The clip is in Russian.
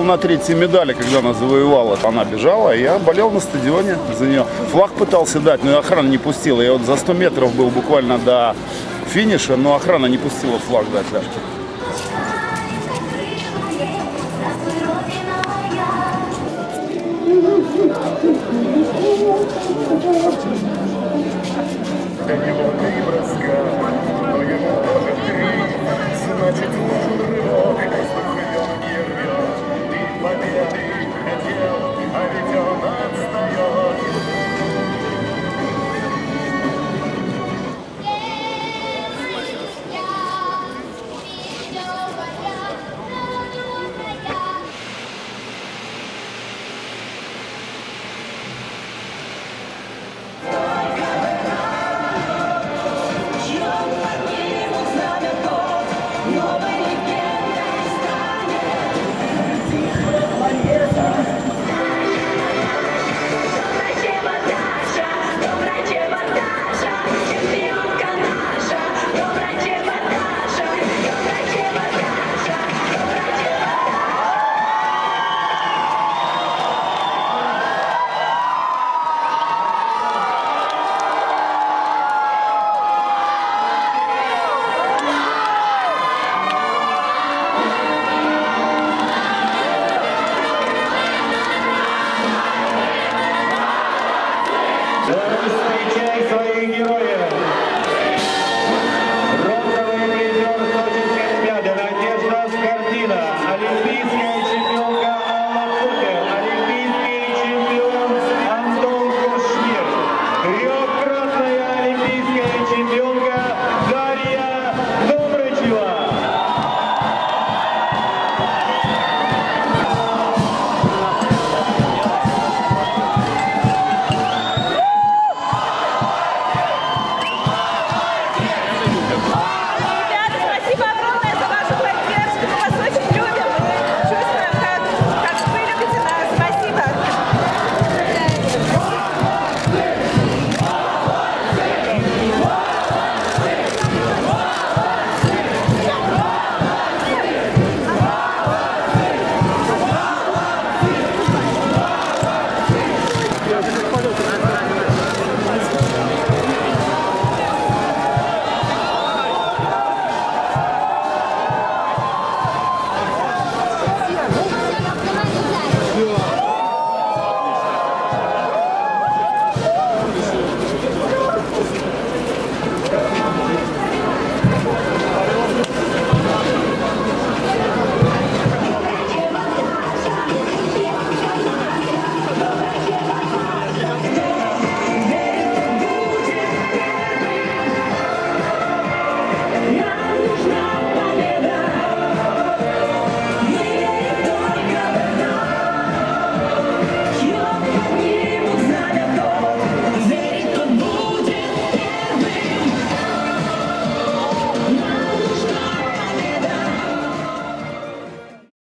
был на третьей медали, когда она завоевала. Она бежала, и я болел на стадионе за нее. Флаг пытался дать, но охрана не пустила. Я вот за 100 метров был буквально до финиша, но охрана не пустила флаг дать Ляшке. Как не было